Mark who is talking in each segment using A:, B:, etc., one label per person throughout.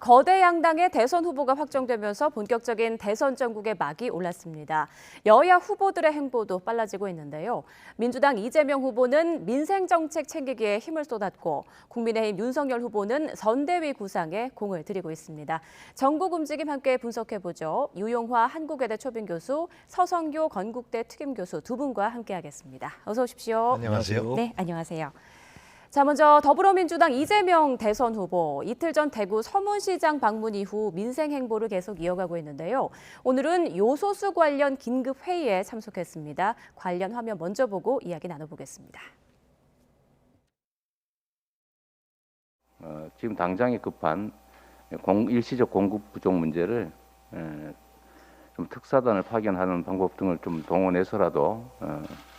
A: 거대 양당의 대선 후보가 확정되면서 본격적인 대선 전국의 막이 올랐습니다. 여야 후보들의 행보도 빨라지고 있는데요. 민주당 이재명 후보는 민생 정책 챙기기에 힘을 쏟았고 국민의힘 윤석열 후보는 선대위 구상에 공을 들이고 있습니다. 전국 움직임 함께 분석해보죠. 유용화 한국외대 초빙 교수, 서성교 건국대 특임 교수 두 분과 함께하겠습니다. 어서 오십시오.
B: 안녕하세요.
A: 네, 안녕하세요. 자, 먼저 더불어민주당 이재명 대선 후보, 이틀 전 대구 서문시장 방문 이후 민생 행보를 계속 이어가고 있는데요. 오늘은 요소수 관련 긴급 회의에 참석했습니다. 관련 화면 먼저 보고 이야기 나눠보겠습니다.
C: 지금 당장에 급한 일시적 공급 부족 문제를 좀 특사단을 파견하는 방법 등을 좀 동원해서라도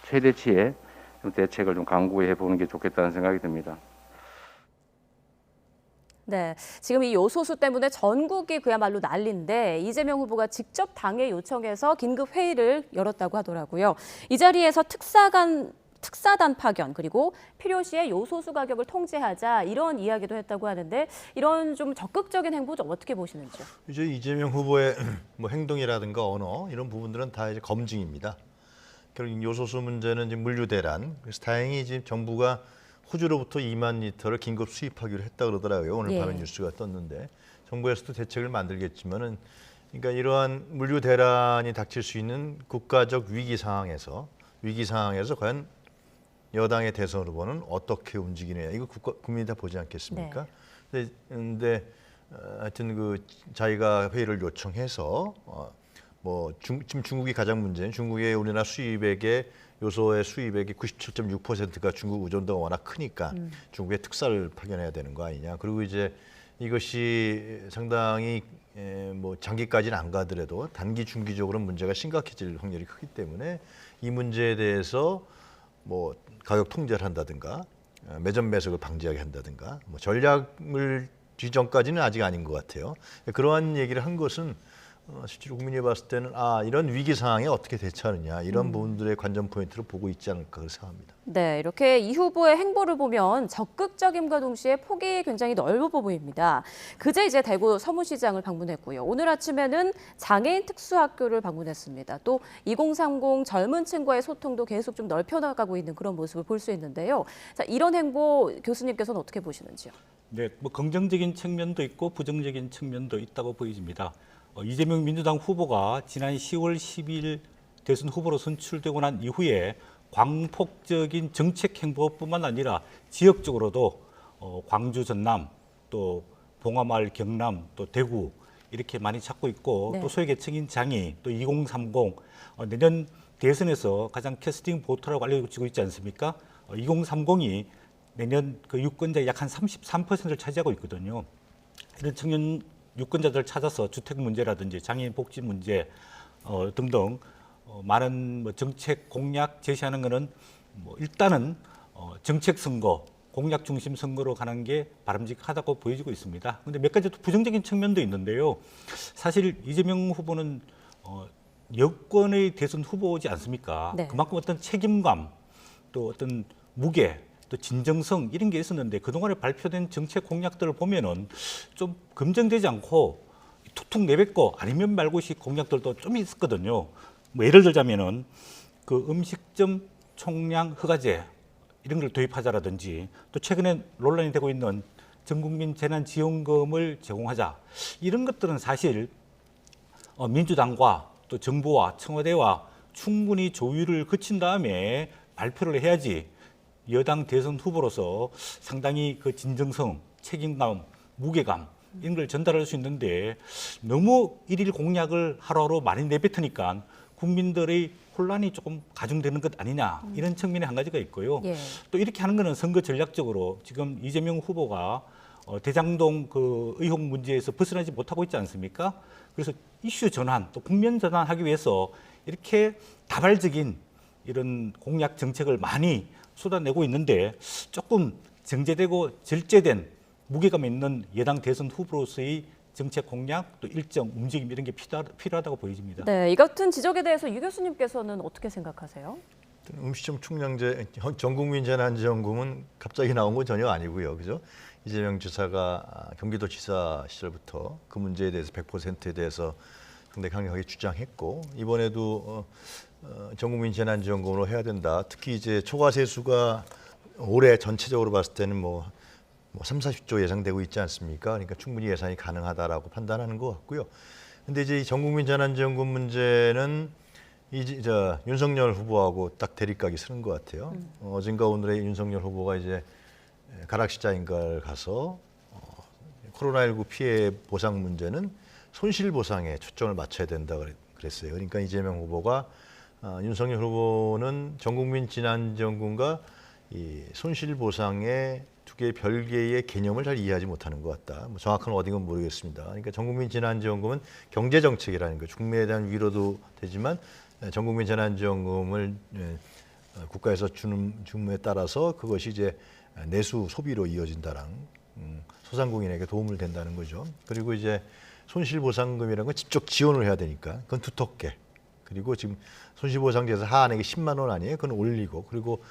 C: 최대치의 대책을 좀 강구해 보는 게 좋겠다는 생각이 듭니다.
A: 네, 지금 이 요소수 때문에 전국이 그야말로 난리인데 이재명 후보가 직접 당에 요청해서 긴급 회의를 열었다고 하더라고요. 이 자리에서 특사단 파견 그리고 필요시에 요소수 가격을 통제하자 이런 이야기도 했다고 하는데 이런 좀 적극적인 행보 좀 어떻게 보시는지요?
B: 이제 이재명 후보의 뭐 행동이라든가 언어 이런 부분들은 다 이제 검증입니다. 결국 요소수 문제는 이제 물류 대란. 그래서 다행히 지금 정부가 호주로부터 2만 리터를 긴급 수입하기로 했다 그러더라고요. 오늘 밤에 뉴스가 떴는데 정부에서도 대책을 만들겠지만은 그러니까 이러한 물류 대란이 닥칠 수 있는 국가적 위기 상황에서 과연 여당의 대선 후보는 어떻게 움직이느냐 이거 국민이 다 보지 않겠습니까? 네. 근데 하여튼 그 자기가 회의를 요청해서 지금 중국이 가장 문제는 중국의 우리나라 수입액의 요소의 수입액의 97.6%가 중국 의존도가 워낙 크니까 중국에 특사를 파견해야 되는 거 아니냐. 그리고 이제 이것이 상당히 뭐 장기까지는 안 가더라도 단기 중기적으로 문제가 심각해질 확률이 크기 때문에 이 문제에 대해서 뭐 가격 통제를 한다든가 매점 매석을 방지하게 한다든가 뭐 전략을 뒤전까지는 아직 아닌 것 같아요. 그러한 얘기를 한 것은 실제로 국민이 봤을 때는 이런 위기 상황에 어떻게 대처하느냐 이런 부분들의 관전 포인트를 보고 있지 않을까 생각합니다.
A: 네, 이렇게 이 후보의 행보를 보면 적극적임과 동시에 폭이 굉장히 넓어 보입니다. 그제 이제 대구 서문시장을 방문했고요. 오늘 아침에는 장애인 특수학교를 방문했습니다. 또 2030 젊은 층과의 소통도 계속 좀 넓혀나가고 있는 그런 모습을 볼 수 있는데요. 자, 이런 행보 교수님께서는 어떻게 보시는지요?
D: 네, 뭐 긍정적인 측면도 있고 부정적인 측면도 있다고 보여집니다. 이재명 민주당 후보가 지난 10월 10일 대선 후보로 선출되고 난 이후에 광폭적인 정책 행보뿐만 아니라 지역적으로도 광주, 전남, 또 봉화마을, 경남, 또 대구 이렇게 많이 찾고 있고 또 소외계층인 장애, 또 2030 내년 대선에서 가장 캐스팅 보트라고 알려지고 있지 않습니까? 2030이 내년 그 유권자의 약 한 33%를 차지하고 있거든요. 이런 청년 유권자들을 찾아서 주택 문제라든지 장애인 복지 문제 등등 많은 뭐 정책 공약 제시하는 것은 뭐 일단은 정책 선거, 공약 중심 선거로 가는 게 바람직하다고 보여지고 있습니다. 그런데 몇 가지 또 부정적인 측면도 있는데요. 사실 이재명 후보는 여권의 대선 후보지 않습니까? 네. 그만큼 어떤 책임감, 또 어떤 무게, 또 진정성 이런 게 있었는데 그동안에 발표된 정책 공약들을 보면은 좀 검증되지 않고 툭툭 내뱉고 아니면 말고식 공약들도 좀 있었거든요. 뭐 예를 들자면은 그 음식점 총량 허가제 이런 걸 도입하자라든지 또 최근에 논란이 되고 있는 전국민 재난지원금을 제공하자 이런 것들은 사실 민주당과 또 정부와 청와대와 충분히 조율을 거친 다음에 발표를 해야지 여당 대선 후보로서 상당히 그 진정성, 책임감, 무게감 이런 걸 전달할 수 있는데 너무 일일 공약을 하루하루 많이 내뱉으니까 국민들의 혼란이 조금 가중되는 것 아니냐 이런 측면이 한 가지가 있고요. 또 이렇게 하는 거는 선거 전략적으로 지금 이재명 후보가 대장동 그 의혹 문제에서 벗어나지 못하고 있지 않습니까? 그래서 이슈 전환, 또 국면 전환하기 위해서 이렇게 다발적인 이런 공약 정책을 많이 쏟아내고 있는데 조금 정제되고 절제된 무게감 있는 여당 대선 후보로서의 정책 공약 또 일정 움직임 이런 게 필요하다고 보여집니다.
A: 네, 이 같은 지적에 대해서 유 교수님께서는 어떻게 생각하세요?
B: 음식점 총량제 전국민 재난지원금은 갑자기 나온 건 전혀 아니고요, 그죠? 이재명 지사가 경기도지사 시절부터 그 문제에 대해서 100%에 대해서 상당히 강력하게 주장했고 이번에도 전국민 재난지원금으로 해야 된다. 특히 이제 초과 세수가 올해 전체적으로 봤을 때는 뭐 3, 40조 예상되고 있지 않습니까? 그러니까 충분히 예산이 가능하다라고 판단하는 것 같고요. 근데 이제 이 전국민 재난지원금 문제는 윤석열 후보하고 딱 대립각이 서는 것 같아요. 어젠가 오늘의 윤석열 후보가 이제 가락시장인가를 가서 코로나19 피해 보상 문제는 손실 보상에 초점을 맞춰야 된다 그랬어요. 그러니까 이재명 후보가 윤석열 후보는 전국민 재난지원금과 이 손실 보상의 두 개의 별개의 개념을 잘 이해하지 못하는 것 같다. 뭐 정확한 어딘건 모르겠습니다. 그러니까 전국민 재난지원금은 경제 정책이라는 거, 중매에 대한 위로도 되지만 전국민 재난지원금을 국가에서 주는 중매에 따라서 그것이 이제 내수 소비로 이어진다는 소상공인에게 도움을 된다는 거죠. 그리고 이제 손실보상금이라는 건 직접 지원을 해야 되니까 그건 두텁게. 그리고 지금 손실보상제에서 하한액이 10만 원 아니에요? 그건 올리고 그리고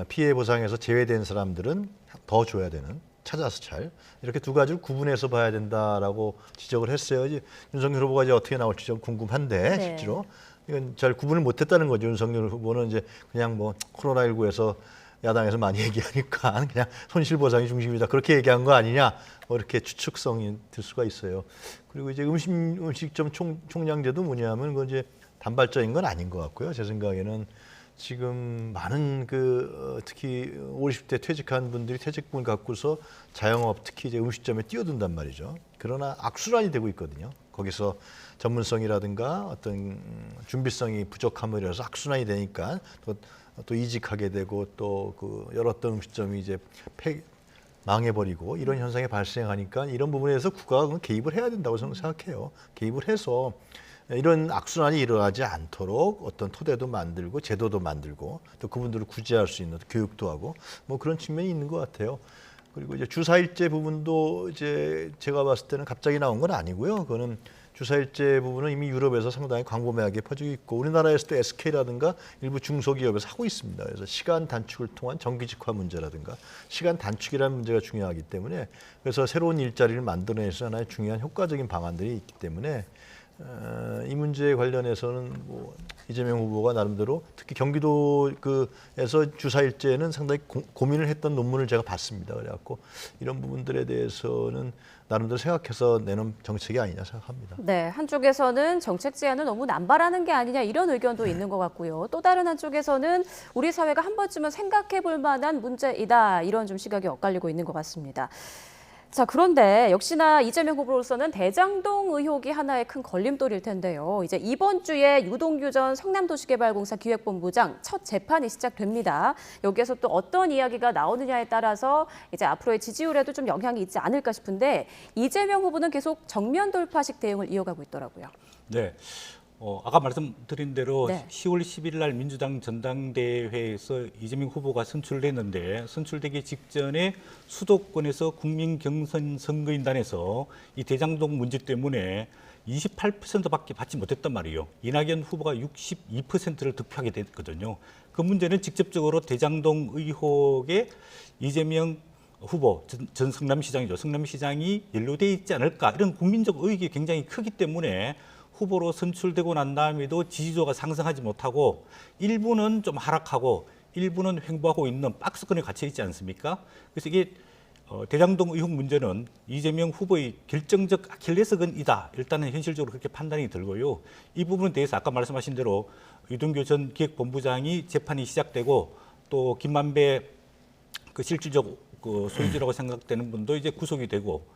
B: 피해 보상에서 제외된 사람들은 더 줘야 되는. 찾아서 잘 이렇게 두 가지를 구분해서 봐야 된다라고 지적을 했어요. 이제 윤석열 후보가 이제 어떻게 나올지 좀 궁금한데
A: 네.
B: 실제로 이건 잘 구분을 못했다는 거죠. 윤석열 후보는 이제 그냥 뭐 코로나19에서 야당에서 많이 얘기하니까 그냥 손실보상이 중심이다 그렇게 얘기한 거 아니냐 뭐 이렇게 추측성이 들 수가 있어요. 그리고 이제 음식점 총량제도 뭐냐면 그 이제 단발적인 건 아닌 것 같고요. 제 생각에는 지금 많은 특히 50대 퇴직한 분들이 퇴직금을 갖고서 자영업 특히 이제 음식점에 뛰어든단 말이죠. 그러나 악순환이 되고 있거든요. 거기서 전문성이라든가 어떤 준비성이 부족함을 이라서 악순환이 되니까 또 이직하게 되고 또 그 열었던 음식점이 이제 망해버리고 이런 현상이 발생하니까 이런 부분에서 국가가 개입을 해야 된다고 저는 생각해요. 개입을 해서 이런 악순환이 일어나지 않도록 어떤 토대도 만들고 제도도 만들고 또 그분들을 구제할 수 있는 교육도 하고 뭐 그런 측면이 있는 것 같아요. 그리고 이제 주사일제 부분도 이제 제가 봤을 때는 갑자기 나온 건 아니고요. 그거는 주사일제 부분은 이미 유럽에서 상당히 광범위하게 퍼지고 있고 우리나라에서도 SK라든가 일부 중소기업에서 하고 있습니다. 그래서 시간 단축을 통한 정규직화 문제라든가 시간 단축이라는 문제가 중요하기 때문에 그래서 새로운 일자리를 만들어내서 하나의 중요한 효과적인 방안들이 있기 때문에 이 문제에 관련해서는 뭐 이재명 후보가 나름대로 특히 경기도에서 주사일제는 상당히 고민을 했던 논문을 제가 봤습니다. 그래갖고 이런 부분들에 대해서는 나름대로 생각해서 내놓은 정책이 아니냐 생각합니다.
A: 네, 한쪽에서는 정책 제안을 너무 남발하는 게 아니냐 이런 의견도 있는 것 같고요. 또 다른 한쪽에서는 우리 사회가 한 번쯤은 생각해 볼 만한 문제이다 이런 좀 시각이 엇갈리고 있는 것 같습니다. 자, 그런데 역시나 이재명 후보로서는 대장동 의혹이 하나의 큰 걸림돌일 텐데요. 이제 이번 주에 유동규 전 성남도시개발공사 기획본부장 첫 재판이 시작됩니다. 여기에서 또 어떤 이야기가 나오느냐에 따라서 이제 앞으로의 지지율에도 좀 영향이 있지 않을까 싶은데 이재명 후보는 계속 정면 돌파식 대응을 이어가고 있더라고요.
D: 네. 아까 말씀드린 대로
A: 네.
D: 10월 10일 날 민주당 전당대회에서 이재명 후보가 선출됐는데 선출되기 직전에 수도권에서 국민경선선거인단에서 이 대장동 문제 때문에 28%밖에 받지 못했단 말이에요. 이낙연 후보가 62%를 득표하게 됐거든요. 그 문제는 직접적으로 대장동 의혹에 이재명 후보, 전 성남시장이죠. 성남시장이 연루돼 있지 않을까 이런 국민적 의혹이 굉장히 크기 때문에 후보로 선출되고 난 다음에도 지지도가 상승하지 못하고 일부는 좀 하락하고 일부는 횡보하고 있는 박스권에 갇혀 있지 않습니까? 그래서 이게 대장동 의혹 문제는 이재명 후보의 결정적 아킬레스건이다. 일단은 현실적으로 그렇게 판단이 들고요. 이 부분에 대해서 아까 말씀하신 대로 유동규 전 기획본부장이 재판이 시작되고 또 김만배 그 실질적 소유주라고 생각되는 분도 이제 구속이 되고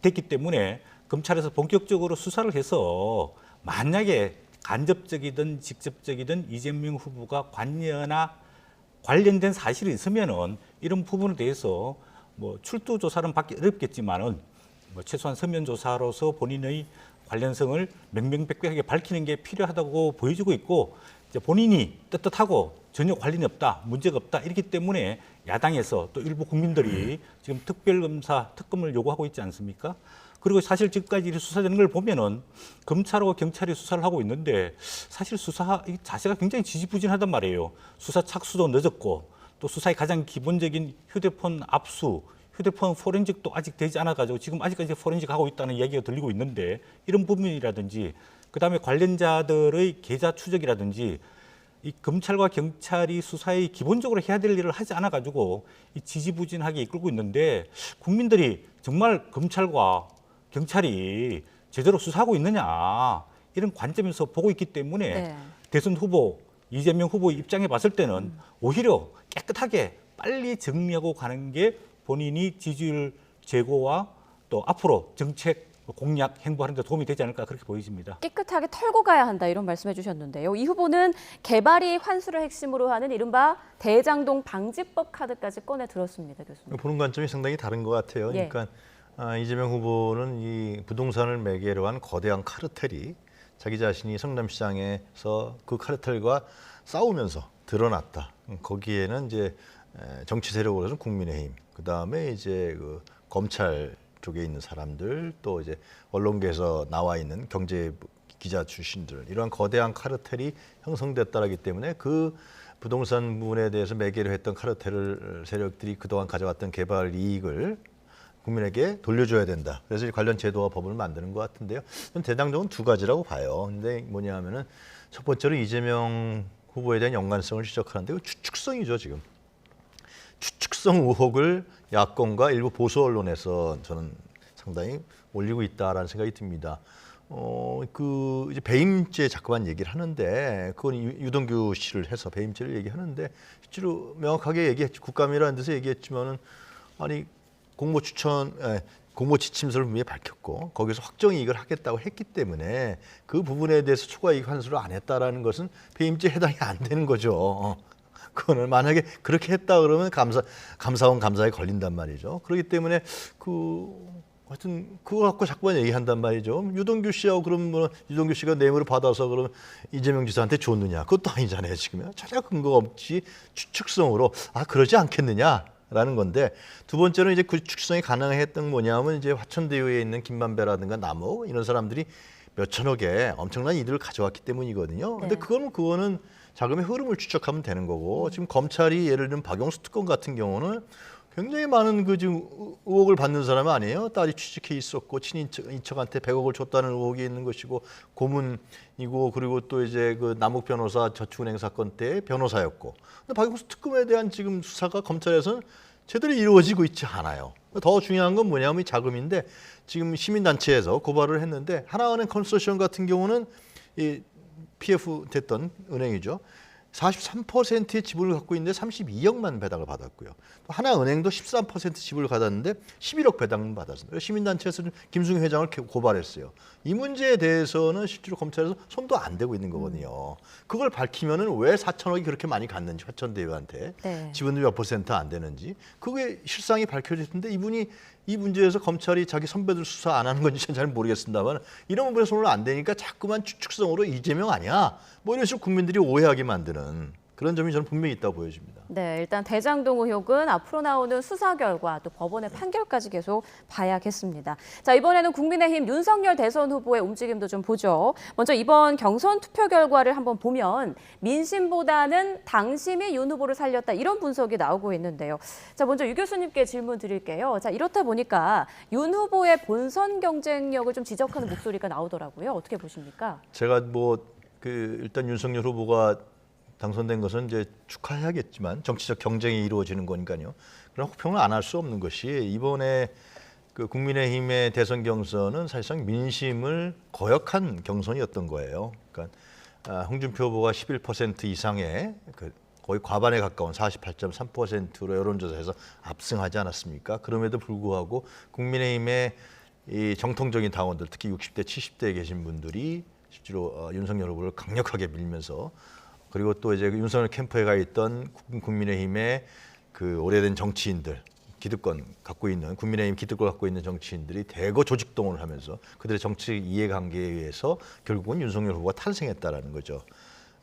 D: 됐기 때문에 검찰에서 본격적으로 수사를 해서 만약에 간접적이든 직접적이든 이재명 후보가 관련된 사실이 있으면은 이런 부분에 대해서 뭐 출두 조사는 받기 어렵겠지만은 뭐 최소한 서면 조사로서 본인의 관련성을 명명백백하게 밝히는 게 필요하다고 보여지고 있고 이제 본인이 떳떳하고 전혀 관련이 없다, 문제가 없다 이렇기 때문에 야당에서 또 일부 국민들이 지금 특별검사 특검을 요구하고 있지 않습니까? 그리고 사실 지금까지 이 수사되는 걸 보면은 검찰하고 경찰이 수사를 하고 있는데 사실 수사 이 자세가 굉장히 지지부진하단 말이에요. 수사 착수도 늦었고 또 수사의 가장 기본적인 휴대폰 압수, 휴대폰 포렌식도 아직 되지 않아가지고 지금 아직까지 포렌식 하고 있다는 이야기가 들리고 있는데 이런 부분이라든지 그다음에 관련자들의 계좌 추적이라든지 이 검찰과 경찰이 수사에 기본적으로 해야 될 일을 하지 않아가지고 이 지지부진하게 이끌고 있는데 국민들이 정말 검찰과 경찰이 제대로 수사하고 있느냐 이런 관점에서 보고 있기 때문에
A: 네.
D: 대선 후보 이재명 후보 입장에 봤을 때는 오히려 깨끗하게 빨리 정리하고 가는 게 본인이 지지율 제고와 또 앞으로 정책 공약 행보하는 데 도움이 되지 않을까 그렇게 보여집니다.
A: 깨끗하게 털고 가야 한다 이런 말씀해 주셨는데요. 이 후보는 개발이 환수를 핵심으로 하는 이른바 대장동 방지법 카드까지 꺼내 들었습니다, 교수님.
B: 보는 관점이 상당히 다른 것 같아요.
A: 예.
B: 그러니까 이재명 후보는 이 부동산을 매개로 한 거대한 카르텔이 자기 자신이 성남시장에서 그 카르텔과 싸우면서 드러났다. 거기에는 이제 정치 세력으로서는 국민의힘, 그 다음에 이제 그 검찰 쪽에 있는 사람들, 또 이제 언론계에서 나와 있는 경제 기자 출신들, 이러한 거대한 카르텔이 형성됐다라기 때문에 그 부동산 부분에 대해서 매개로 했던 카르텔 세력들이 그동안 가져왔던 개발 이익을 국민에게 돌려줘야 된다. 그래서 관련 제도와 법을 만드는 것 같은데요. 저는 대장동은 두 가지라고 봐요. 근데 뭐냐면은 첫 번째로 이재명 후보에 대한 연관성을 지적하는데 그 추측성이죠, 지금. 추측성 의혹을 야권과 일부 보수 언론에서 저는 상당히 올리고 있다라는 생각이 듭니다. 그 이제 배임죄 자꾸만 얘기를 하는데 그건 유동규 씨를 해서 배임죄를 얘기하는데 실제로 명확하게 얘기했지, 국감이라는 데서 얘기했지만은 아니 공모 지침서를 분명히 밝혔고 거기서 확정 이익을 하겠다고 했기 때문에 그 부분에 대해서 초과 이익 환수를 안 했다라는 것은 배임죄에 해당이 안 되는 거죠. 그거는 만약에 그렇게 했다 그러면 감사원 감사에 걸린단 말이죠. 그렇기 때문에 하여튼 그거 갖고 자꾸만 얘기한단 말이죠. 유동규 씨하고 그럼 뭐 유동규 씨가 뇌물을 받아서 그러면 이재명 지사한테 줬느냐? 그것도 아니잖아요. 지금 전혀 근거 없이 추측성으로 그러지 않겠느냐라는 건데, 두 번째는 이제 그 추측성이 가능했던 뭐냐면 이제 화천대유에 있는 김만배라든가 남욱 이런 사람들이 몇 천억의 엄청난 이득을 가져왔기 때문이거든요. 근데
A: 네.
B: 그거는 자금의 흐름을 추적하면 되는 거고, 지금 검찰이 예를 들면 박영수 특검 같은 경우는 굉장히 많은 그 지금 의혹을 받는 사람 아니에요. 딸이 취직해 있었고 친인척한테 100억을 줬다는 의혹이 있는 것이고 고문이고, 그리고 또 이제 그 남욱 변호사 저축은행 사건 때 변호사였고. 근데 박영수 특검에 대한 지금 수사가 검찰에서는 제대로 이루어지고 있지 않아요. 더 중요한 건 뭐냐면 이 자금인데, 지금 시민단체에서 고발을 했는데 하나은행 컨소시엄 같은 경우는 이 PF 됐던 은행이죠. 43%의 지분을 갖고 있는데 32억만 배당을 받았고요. 또 하나은행도 13% 지분을 받았는데 11억 배당을 받았습니다. 시민단체에서 김승희 회장을 고발했어요. 이 문제에 대해서는 실제로 검찰에서 손도 안 대고 있는 거거든요. 그걸 밝히면은 왜 4천억이 그렇게 많이 갔는지, 화천대유한테
A: 네.
B: 지분이 몇 % 안 되는지 그게 실상이 밝혀질 텐데, 이분이 이 문제에서 검찰이 자기 선배들 수사 안 하는 건지 잘 모르겠습니다만 이런 부분에 손을 안 대니까 자꾸만 추측성으로 이재명 아니야? 뭐 이런 식으로 국민들이 오해하게 만드는 그런 점이 저는 분명히 있다고 보여집니다.
A: 네, 일단 대장동 의혹은 앞으로 나오는 수사 결과 또 법원의 판결까지 계속 봐야겠습니다. 자, 이번에는 국민의힘 윤석열 대선 후보의 움직임도 좀 보죠. 먼저 이번 경선 투표 결과를 한번 보면 민심보다는 당심이 윤 후보를 살렸다, 이런 분석이 나오고 있는데요. 자, 먼저 유 교수님께 질문 드릴게요. 자, 이렇다 보니까 윤 후보의 본선 경쟁력을 좀 지적하는 목소리가 나오더라고요. 어떻게 보십니까?
B: 제가 일단 윤석열 후보가 당선된 것은 이제 축하해야겠지만 정치적 경쟁이 이루어지는 거니까요. 그러나 혹평을 안 할 수 없는 것이, 이번에 그 국민의힘의 대선 경선은 사실상 민심을 거역한 경선이었던 거예요. 그러니까 홍준표 후보가 11% 이상의 거의 과반에 가까운 48.3%로 여론조사에서 압승하지 않았습니까? 그럼에도 불구하고 국민의힘의 이 정통적인 당원들, 특히 60대, 70대에 계신 분들이 실제로 윤석열 후보를 강력하게 밀면서, 그리고 또 이제 윤석열 캠프에 가 있던 국민의힘의 그 오래된 정치인들, 기득권 갖고 있는, 국민의힘 기득권 갖고 있는 정치인들이 대거 조직 동원을 하면서 그들의 정치 이해관계에 의해서 결국은 윤석열 후보가 탄생했다라는 거죠.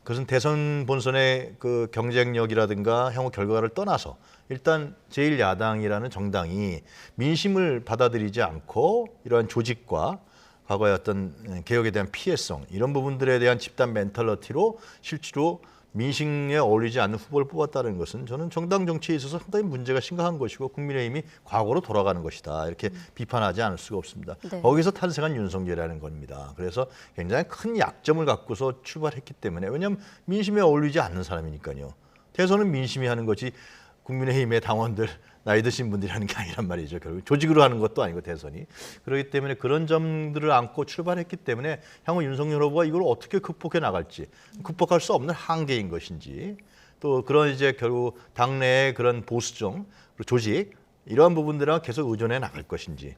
B: 그것은 대선 본선의 그 경쟁력이라든가 향후 결과를 떠나서 일단 제1야당이라는 정당이 민심을 받아들이지 않고 이러한 조직과 과거의 어떤 개혁에 대한 피해성 이런 부분들에 대한 집단 멘탈러티로 실제로 민심에 어울리지 않는 후보를 뽑았다는 것은 저는 정당 정치에 있어서 상당히 문제가 심각한 것이고 국민의힘이 과거로 돌아가는 것이다. 이렇게 비판하지 않을 수가 없습니다.
A: 네.
B: 거기서 탄생한 윤석열이라는 겁니다. 그래서 굉장히 큰 약점을 갖고서 출발했기 때문에 왜냐하면 민심에 어울리지 않는 사람이니까요. 대선은 민심이 하는 거지 국민의힘의 당원들 나이 드신 분들이 하는 게 아니란 말이죠. 결국 조직으로 하는 것도 아니고 대선이. 그렇기 때문에 그런 점들을 안고 출발했기 때문에 향후 윤석열 후보가 이걸 어떻게 극복해 나갈지 극복할 수 없는 한계인 것인지 또 그런 이제 결국 당내의 그런 보수정 그리고 조직 이러한 부분들과 계속 의존해 나갈 것인지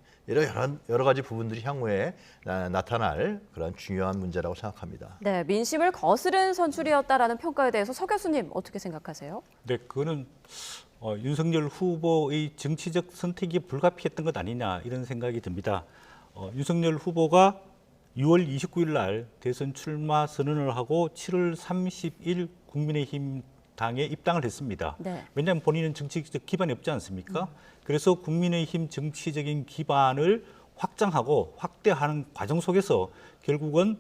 B: 여러 가지 부분들이 향후에 나타날 그런 중요한 문제라고 생각합니다.
A: 네, 민심을 거스른 선출이었다라는 평가에 대해서 서 교수님 어떻게 생각하세요?
D: 네, 그거는 윤석열 후보의 정치적 선택이 불가피했던 것 아니냐 이런 생각이 듭니다. 윤석열 후보가 6월 29일 날 대선 출마 선언을 하고 7월 30일 국민의힘 당에 입당을 했습니다.
A: 네.
D: 왜냐하면 본인은 정치적 기반이 없지 않습니까? 그래서 국민의힘 정치적인 기반을 확장하고 확대하는 과정 속에서 결국은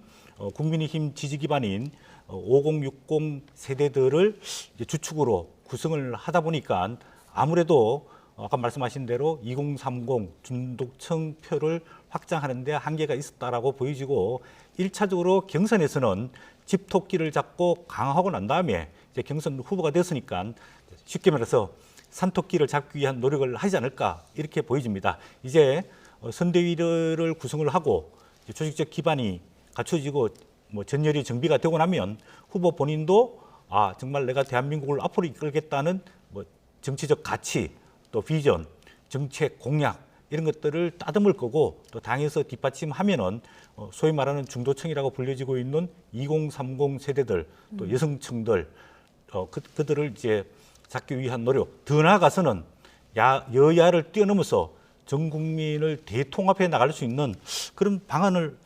D: 국민의힘 지지 기반인 5060 세대들을 이제 주축으로 구성을 하다 보니까 아무래도 아까 말씀하신 대로 2030 중도층 표를 확장하는 데 한계가 있었다라고 보여지고 1차적으로 경선에서는 집토끼를 잡고 강화하고 난 다음에 이제 경선 후보가 됐으니까 쉽게 말해서 산토끼를 잡기 위한 노력을 하지 않을까 이렇게 보여집니다. 이제 선대위를 구성을 하고 조직적 기반이 갖춰지고 뭐 전열이 정비가 되고 나면 후보 본인도 정말 내가 대한민국을 앞으로 이끌겠다는 뭐 정치적 가치 또 비전, 정책 공약 이런 것들을 따듬을 거고 또 당에서 뒷받침하면은 소위 말하는 중도층이라고 불려지고 있는 2030 세대들 또 여성층들 그들을 이제 잡기 위한 노력 더 나아가서는 여야를 뛰어넘어서 전 국민을 대통합해 나갈 수 있는 그런 방안을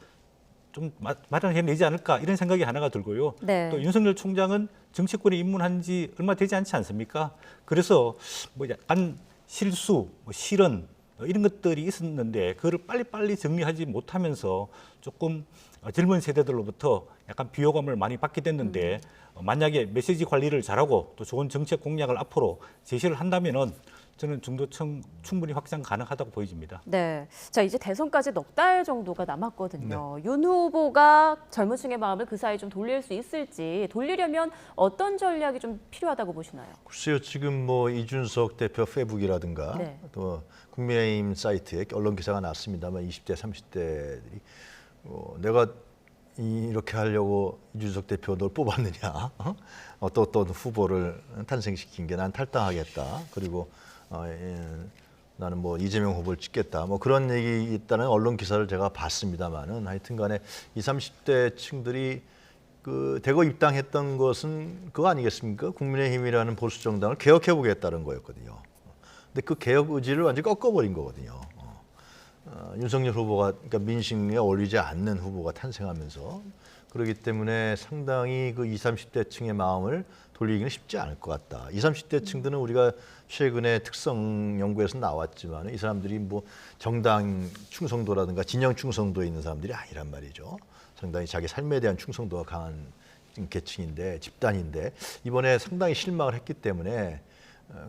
D: 좀 마련해내지 않을까 이런 생각이 하나가 들고요.
A: 네.
D: 또 윤석열 총장은 정치권에 입문한 지 얼마 되지 않지 않습니까? 그래서 뭐 약간 실수, 실언 이런 것들이 있었는데 그거를 빨리빨리 정리하지 못하면서 조금 젊은 세대들로부터 약간 비호감을 많이 받게 됐는데 만약에 메시지 관리를 잘하고 또 좋은 정책 공약을 앞으로 제시를 한다면은 저는 중도층 충분히 확장 가능하다고 보여집니다.
A: 네, 자 이제 대선까지 넉 달 정도가 남았거든요. 윤 후보가 젊은 층의 마음을 그 사이 좀 돌릴 수 있을지 돌리려면 어떤 전략이 좀 필요하다고 보시나요?
B: 글쎄요, 지금 뭐 이준석 대표 페북이라든가
A: 네.
B: 또 국민의힘 사이트에 언론 기사가 났습니다만 20대, 30대들이 내가 이렇게 하려고 이준석 대표 널 뽑았느냐? 어떤 후보를 탄생시킨 게 난 탈당하겠다. 그리고 나는 뭐 이재명 후보를 찍겠다. 뭐 그런 얘기 있다는 언론 기사를 제가 봤습니다만은 하여튼간에 20, 30대 층들이 그 대거 입당했던 것은 그거 아니겠습니까? 국민의힘이라는 보수 정당을 개혁해 보겠다는 거였거든요. 근데 그 개혁 의지를 완전히 꺾어버린 거거든요. 윤석열 후보가 그러니까 민심에 어울리지 않는 후보가 탄생하면서 그렇기 때문에 상당히 그 20, 30대 층의 마음을 돌리기는 쉽지 않을 것 같다. 20, 30대 층들은 우리가 최근에 특성 연구에서 나왔지만 이 사람들이 뭐 정당 충성도라든가 진영 충성도에 있는 사람들이 아니란 말이죠. 상당히 자기 삶에 대한 충성도가 강한 계층인데 집단인데 이번에 상당히 실망을 했기 때문에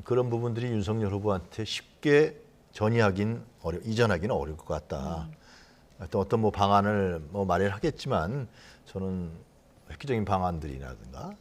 B: 그런 부분들이 윤석열 후보한테 쉽게 이전하기는 어려울 것 같다. 어떤 뭐 방안을 뭐 마련하겠지만 저는 획기적인 방안들이라든가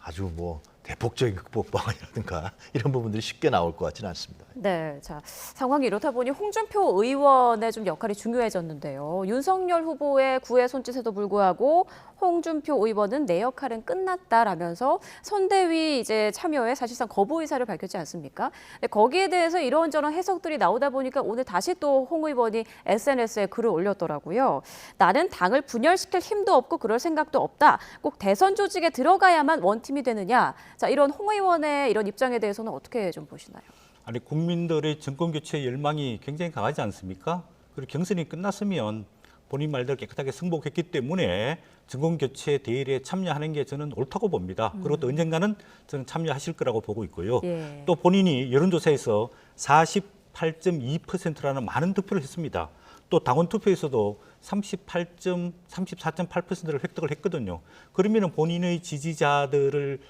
B: 아주 뭐 대폭적인 극복 방안이라든가 이런 부분들이 쉽게 나올 것 같지는 않습니다.
A: 네, 자 상황이 이렇다 보니 홍준표 의원의 좀 역할이 중요해졌는데요. 윤석열 후보의 구애 손짓에도 불구하고 홍준표 의원은 내 역할은 끝났다라면서 선대위 이제 참여에 사실상 거부 의사를 밝혔지 않습니까? 근데 거기에 대해서 이런저런 해석들이 나오다 보니까 오늘 다시 또 홍 의원이 SNS에 글을 올렸더라고요. 나는 당을 분열시킬 힘도 없고 그럴 생각도 없다. 꼭 대선 조직에 들어가야만 원팀이 되느냐. 자 이런 홍 의원의 이런 입장에 대해서는 어떻게 좀 보시나요?
D: 아니 국민들의 정권 교체 열망이 굉장히 강하지 않습니까? 그리고 경선이 끝났으면 본인 말대로 깨끗하게 승복했기 때문에 정권 교체 대일에 참여하는 게 저는 옳다고 봅니다. 그리고 또 언젠가는 저는 참여하실 거라고 보고 있고요.
A: 예.
D: 또 본인이 여론조사에서 48.2%라는 많은 득표를 했습니다. 또 당원 투표에서도 34.8%를 획득을 했거든요. 그러면 본인의 지지자들을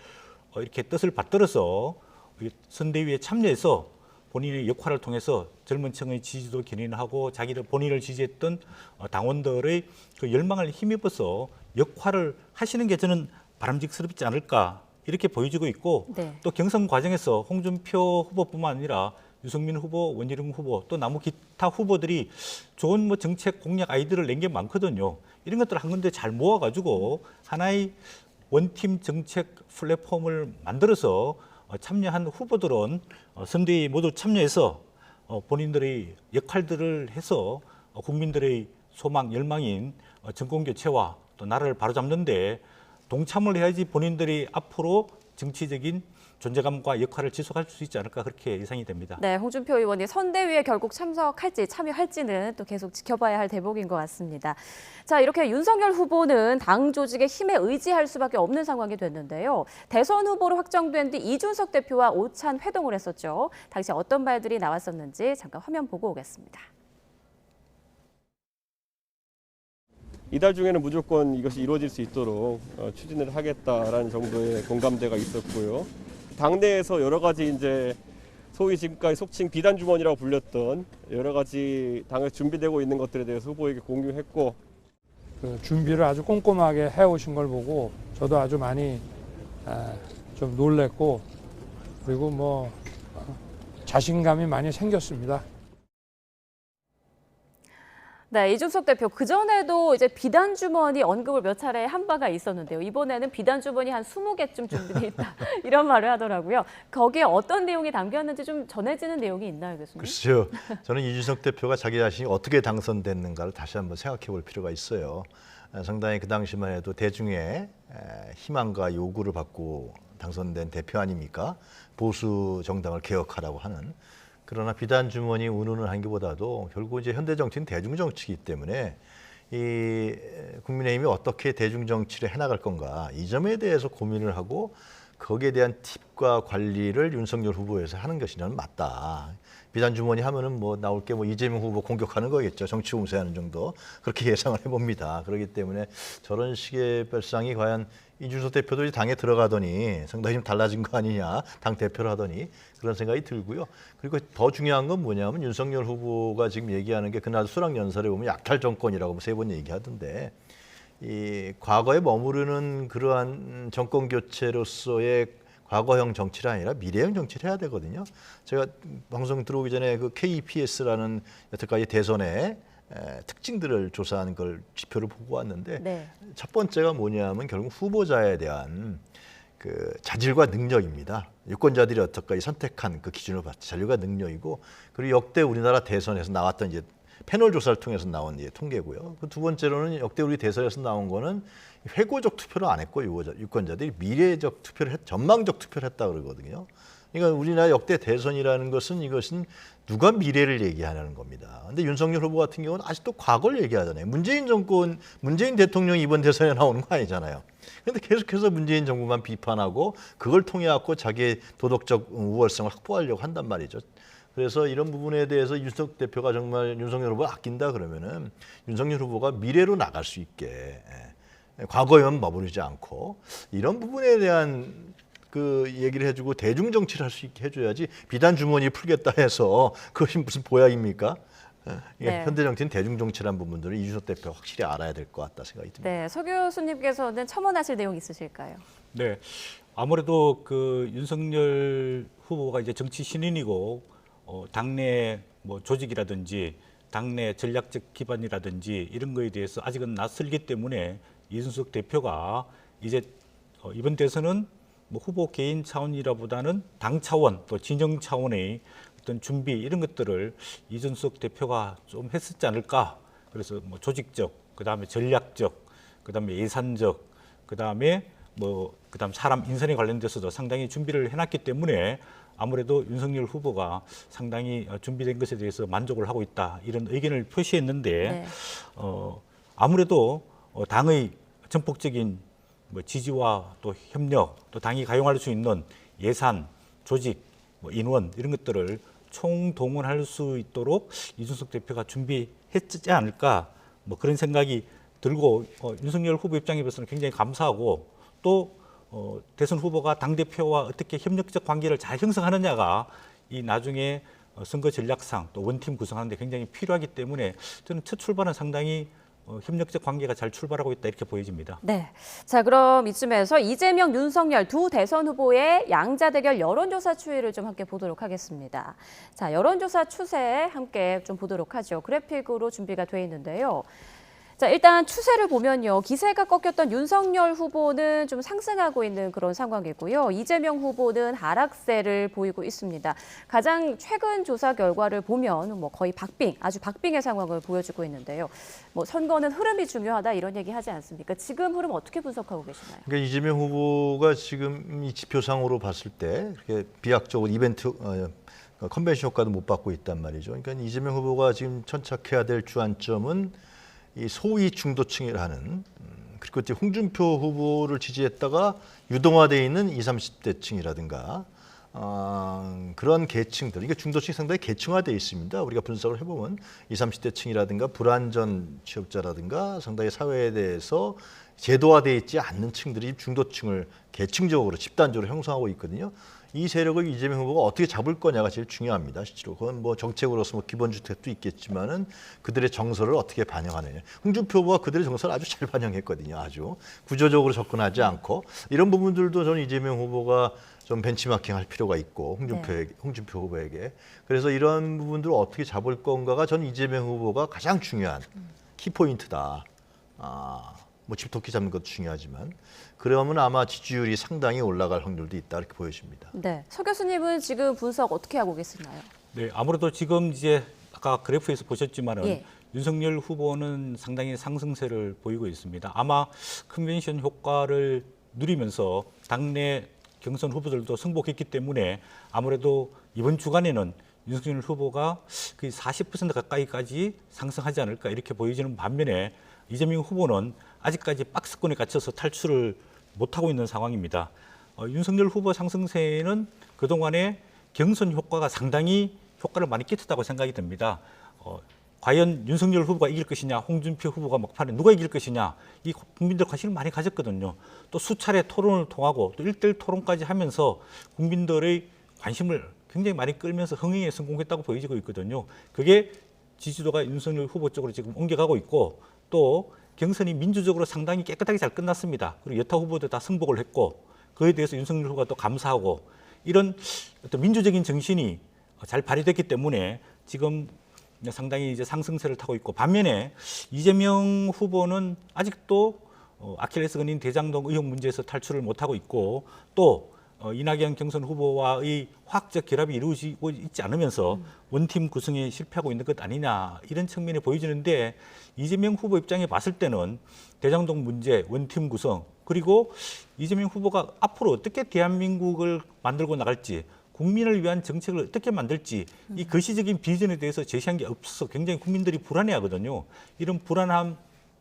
D: 이렇게 뜻을 받들어서 선대위에 참여해서 본인의 역할을 통해서 젊은 층의 지지도 견인하고 본인을 지지했던 당원들의 그 열망을 힘입어서 역할을 하시는 게 저는 바람직스럽지 않을까 이렇게 보여지고 있고
A: 네.
D: 또 경선 과정에서 홍준표 후보뿐만 아니라 유승민 후보, 원희룡 후보 또 나무 기타 후보들이 좋은 뭐 정책 공약 아이디어를 낸 게 많거든요. 이런 것들을 한 군데 잘 모아가지고 하나의 원팀 정책 플랫폼을 만들어서 참여한 후보들은 선대위 모두 참여해서 본인들의 역할들을 해서 국민들의 소망, 열망인 정권 교체와 또 나라를 바로잡는 데 동참을 해야지 본인들이 앞으로 정치적인 존재감과 역할을 지속할 수 있지 않을까 그렇게 예상이 됩니다.
A: 네, 홍준표 의원이 선대위에 결국 참여할지는 또 계속 지켜봐야 할 대목인 것 같습니다. 자, 이렇게 윤석열 후보는 당 조직의 힘에 의지할 수밖에 없는 상황이 됐는데요. 대선 후보로 확정된 뒤 이준석 대표와 오찬 회동을 했었죠. 당시 어떤 말들이 나왔었는지 잠깐 화면 보고 오겠습니다.
E: 이달 중에는 무조건 이것이 이루어질 수 있도록 추진을 하겠다라는 정도의 공감대가 있었고요. 당내에서 여러 가지 이제 소위 지금까지 속칭 비단 주머니라고 불렸던 여러 가지 당에 준비되고 있는 것들에 대해서 후보에게 공유했고
F: 그 준비를 아주 꼼꼼하게 해오신 걸 보고 저도 아주 많이 좀 놀랬고 그리고 뭐 자신감이 많이 생겼습니다.
A: 네, 이준석 대표 그전에도 이제 비단 주머니 언급을 몇 차례 한 바가 있었는데요. 이번에는 비단 주머니 한 20개쯤 준비돼 있다. 이런 말을 하더라고요. 거기에 어떤 내용이 담겼는지 좀 전해지는 내용이 있나요, 교수님?
B: 글쎄요. 저는 이준석 대표가 자기 자신이 어떻게 당선됐는가를 다시 한번 생각해 볼 필요가 있어요. 상당히 그 당시만 해도 대중의 희망과 요구를 받고 당선된 대표 아닙니까? 보수 정당을 개혁하라고 하는. 그러나 비단 주머니 운운을 한 것보다도 결국 이제 현대 정치는 대중 정치이기 때문에 이 국민의힘이 어떻게 대중 정치를 해나갈 건가 이 점에 대해서 고민을 하고 거기에 대한 팁과 관리를 윤석열 후보에서 하는 것이 저는 맞다. 비단 주머니 하면은 뭐 나올 게 뭐 이재명 후보 공격하는 거겠죠. 정치 공세하는 정도 그렇게 예상을 해봅니다. 그렇기 때문에 저런 식의 발상이 과연 이준석 대표도 당에 들어가더니 상당히 좀 달라진 거 아니냐, 당 대표를 하더니 그런 생각이 들고요. 그리고 더 중요한 건 뭐냐면 윤석열 후보가 지금 얘기하는 게 그날 수락연설에 보면 약탈 정권이라고 3번 얘기하던데 이 과거에 머무르는 그러한 정권 교체로서의 과거형 정치가 아니라 미래형 정치를 해야 되거든요. 제가 방송 들어오기 전에 그 KPS라는 여태까지 대선의 특징들을 조사한 걸 지표를 보고 왔는데
A: 네.
B: 첫 번째가 뭐냐면 결국 후보자에 대한 그 자질과 능력입니다. 유권자들이 어떻게까지 선택한 그 기준을 봤을 때 자질과 능력이고 그리고 역대 우리나라 대선에서 나왔던 이제 패널 조사를 통해서 나온 이제 통계고요. 그 두 번째로는 역대 우리 대선에서 나온 거는 회고적 투표를 안 했고 유권자들이 미래적 투표를 전망적 투표를 했다 그러거든요. 그러니까 우리나라 역대 대선이라는 것은 이것은 누가 미래를 얘기하는 겁니다. 근데 윤석열 후보 같은 경우는 아직도 과거를 얘기하잖아요. 문재인 정권, 문재인 대통령이 이번 대선에 나오는 거 아니잖아요. 그런데 계속해서 문재인 정부만 비판하고 그걸 통해 갖고 자기의 도덕적 우월성을 확보하려고 한단 말이죠. 그래서 이런 부분에 대해서 윤석 대표가 정말 윤석열 후보를 아낀다 그러면은 윤석열 후보가 미래로 나갈 수 있게 과거에만 머무르지 않고 이런 부분에 대한 그 얘기를 해주고 대중 정치를 할 수 있게 해줘야지 비단 주머니 풀겠다 해서 그것이 무슨 보약입니까?
A: 네.
B: 현대 정치는 대중 정치라는 부분들을 이준석 대표 확실히 알아야 될 것 같다 생각이 듭니다.
A: 네, 서 교수님께서는 첨언하실 내용 있으실까요?
D: 네, 아무래도 그 윤석열 후보가 이제 정치 신인이고 당내 뭐 조직이라든지 당내 전략적 기반이라든지 이런 거에 대해서 아직은 낯설기 때문에 이준석 대표가 이제 이번 대선은 뭐 후보 개인 차원이라보다는 당 차원 또 진영 차원의 어떤 준비 이런 것들을 이준석 대표가 좀 했었지 않을까. 그래서 뭐 조직적, 그다음에 전략적, 그다음에 예산적, 그다음에 그다음 사람 인선에 관련돼서도 상당히 준비를 해놨기 때문에 아무래도 윤석열 후보가 상당히 준비된 것에 대해서 만족을 하고 있다 이런 의견을 표시했는데
A: 네.
D: 아무래도 당의 전폭적인 뭐 지지와 또 협력, 또 당이 가용할 수 있는 예산, 조직, 뭐 인원 이런 것들을 총동원할 수 있도록 이준석 대표가 준비했지 않을까 뭐 그런 생각이 들고 윤석열 후보 입장에서는 굉장히 감사하고 또 대선 후보가 당대표와 어떻게 협력적 관계를 잘 형성하느냐가 이 나중에 선거 전략상 또 원팀 구성하는 데 굉장히 필요하기 때문에 저는 첫 출발은 상당히 협력적 관계가 잘 출발하고 있다 이렇게 보여집니다.
A: 네. 자, 그럼 이쯤에서 이재명, 윤석열 두 대선 후보의 양자 대결 여론조사 추이를 좀 함께 보도록 하겠습니다. 자, 여론조사 추세 함께 좀 보도록 하죠. 그래픽으로 준비가 돼 있는데요. 자, 일단 추세를 보면요. 기세가 꺾였던 윤석열 후보는 좀 상승하고 있는 그런 상황이고요. 이재명 후보는 하락세를 보이고 있습니다. 가장 최근 조사 결과를 보면 뭐 거의 박빙, 아주 박빙의 상황을 보여주고 있는데요. 뭐 선거는 흐름이 중요하다 이런 얘기 하지 않습니까? 지금 흐름 어떻게 분석하고 계시나요?
B: 그러니까 이재명 후보가 지금 이 지표상으로 봤을 때 그렇게 비약적으로 이벤트 컨벤션 효과도 못 받고 있단 말이죠. 그러니까 이재명 후보가 지금 천착해야 될 주안점은 이 소위 중도층이라는 그리고 이제 홍준표 후보를 지지했다가 유동화되어 있는 20, 30대층이라든가 그런 계층들, 이게 중도층이 상당히 계층화되어 있습니다. 우리가 분석을 해보면 20, 30대층이라든가 불안전 취업자라든가 상당히 사회에 대해서 제도화되어 있지 않는 층들이 중도층을 계층적으로 집단적으로 형성하고 있거든요. 이 세력을 이재명 후보가 어떻게 잡을 거냐가 제일 중요합니다. 실제로 그건 뭐 정책으로서 뭐 기본주택도 있겠지만은 그들의 정서를 어떻게 반영하느냐. 홍준표 후보가 그들의 정서를 아주 잘 반영했거든요. 아주 구조적으로 접근하지 않고 이런 부분들도 저는 이재명 후보가 좀 벤치마킹 할 필요가 있고 홍준표 후보에게 그래서 이런 부분들을 어떻게 잡을 건가가 전 이재명 후보가 가장 중요한 키포인트다. 뭐 집토끼 잡는 것도 중요하지만 그러면 아마 지지율이 상당히 올라갈 확률도 있다 이렇게 보여집니다.
A: 네, 서 교수님은 지금 분석 어떻게 하고 계시나요?
D: 네, 아무래도 지금 이제 아까 그래프에서 보셨지만은
A: 예.
D: 윤석열 후보는 상당히 상승세를 보이고 있습니다. 아마 컨벤션 효과를 누리면서 당내 경선 후보들도 승복했기 때문에 아무래도 이번 주간에는 윤석열 후보가 거의 40% 가까이까지 상승하지 않을까 이렇게 보여지는 반면에 이재명 후보는 아직까지 박스권에 갇혀서 탈출을 못하고 있는 상황입니다. 윤석열 후보 상승세는 그동안의 경선 효과가 상당히 효과를 많이 끼쳤다고 생각이 듭니다. 과연 윤석열 후보가 이길 것이냐, 홍준표 후보가 막판에 누가 이길 것이냐, 이 국민들 관심을 많이 가졌거든요. 또 수차례 토론을 통하고 또 1대1 토론까지 하면서 국민들의 관심을 굉장히 많이 끌면서 흥행에 성공했다고 보여지고 있거든요. 그게 지지도가 윤석열 후보 쪽으로 지금 옮겨가고 있고 또 경선이 민주적으로 상당히 깨끗하게 잘 끝났습니다. 그리고 여타 후보들 다 승복을 했고 그에 대해서 윤석열 후보가 또 감사하고 이런 어떤 민주적인 정신이 잘 발휘됐기 때문에 지금 상당히 이제 상승세를 타고 있고 반면에 이재명 후보는 아직도 아킬레스건인 대장동 의혹 문제에서 탈출을 못하고 있고 또 이낙연 경선 후보와의 화학적 결합이 이루어지고 있지 않으면서 원팀 구성에 실패하고 있는 것 아니냐 이런 측면이 보여지는데 이재명 후보 입장에 봤을 때는 대장동 문제, 원팀 구성 그리고 이재명 후보가 앞으로 어떻게 대한민국을 만들고 나갈지 국민을 위한 정책을 어떻게 만들지 이 거시적인 비전에 대해서 제시한 게 없어서 굉장히 국민들이 불안해하거든요. 이런 불안한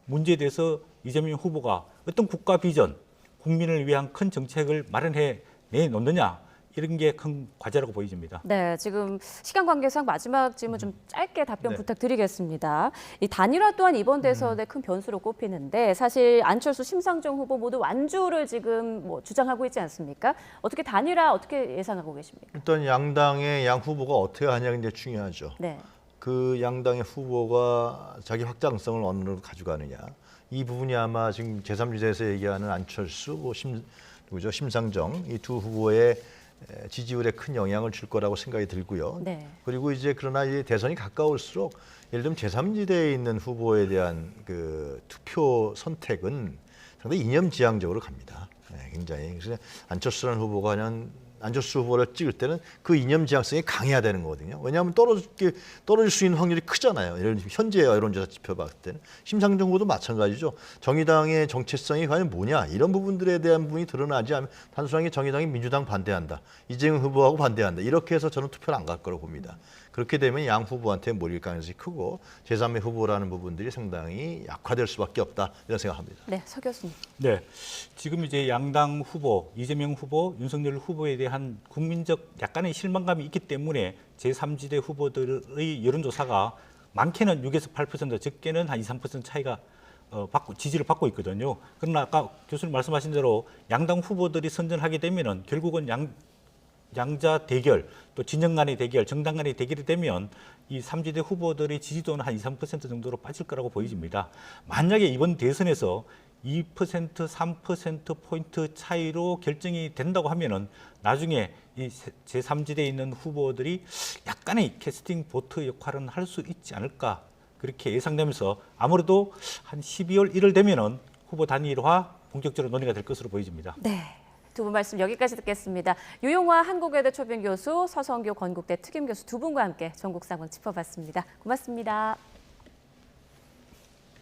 D: 문제에 대해서 이재명 후보가 어떤 국가 비전, 국민을 위한 큰 정책을 마련해 내놓느냐 이런 게 큰 과제라고 보여집니다.
A: 네, 지금 시간 관계상 마지막 질문 좀 짧게 답변
B: 네.
A: 부탁드리겠습니다. 이 단일화 또한 이번 대선의 큰 변수로 꼽히는데 사실 안철수, 심상정 후보 모두 완주를 지금 뭐 주장하고 있지 않습니까? 어떻게 단일화 어떻게 예상하고 계십니까?
B: 일단 양당의 양 후보가 어떻게 하냐가 이제 중요하죠.
A: 네.
B: 그 양당의 후보가 자기 확장성을 어느 정도 가져가느냐. 이 부분이 아마 지금 제3지대에서 얘기하는 안철수, 심상정 이 두 후보의 지지율에 큰 영향을 줄 거라고 생각이 들고요.
A: 네.
B: 그리고 이제 그러나 이제 대선이 가까울수록 예를 들면 제3지대에 있는 후보에 대한 그 투표 선택은 상당히 이념지향적으로 갑니다. 네, 굉장히 그래서 안철수라는 후보가 그냥 안철수 후보를 찍을 때는 그 이념 지향성이 강해야 되는 거거든요. 왜냐하면 떨어질 수 있는 확률이 크잖아요. 예를 들면 현재 여론조사 지표 봤을 때는 심상정 후보도 마찬가지죠. 정의당의 정체성이 과연 뭐냐 이런 부분들에 대한 부분이 드러나지 않으면 단순하게 정의당이 민주당 반대한다. 이재명 후보하고 반대한다. 이렇게 해서 저는 투표를 안 갈 거라고 봅니다. 그렇게 되면 양 후보한테 몰릴 가능성이 크고 제3의 후보라는 부분들이 상당히 약화될 수밖에 없다 이런 생각합니다.
A: 네, 서 교수님.
D: 네, 지금 이제 양당 후보, 이재명 후보, 윤석열 후보에 대한 국민적 약간의 실망감이 있기 때문에 제3지대 후보들의 여론조사가 많게는 6에서 8%, 적게는 한 2, 3% 차이가 지지를 받고 있거든요. 그러나 아까 교수님 말씀하신 대로 양당 후보들이 선전하게 되면은 결국은 양자 대결, 또 진영 간의 대결, 정당 간의 대결이 되면 이 3지대 후보들의 지지도는 한 2, 3% 정도로 빠질 거라고 보여집니다. 만약에 이번 대선에서 2%, 3%포인트 차이로 결정이 된다고 하면은 나중에 이 제3지대에 있는 후보들이 약간의 캐스팅 보트 역할은 할 수 있지 않을까 그렇게 예상되면서 아무래도 한 12월 1일 되면은 후보 단일화 본격적으로 논의가 될 것으로 보여집니다.
A: 네. 두 분 말씀 여기까지 듣겠습니다. 유용화 한국외대 초빙 교수, 서성교 건국대 특임 교수 두 분과 함께 전국 상황 짚어봤습니다. 고맙습니다.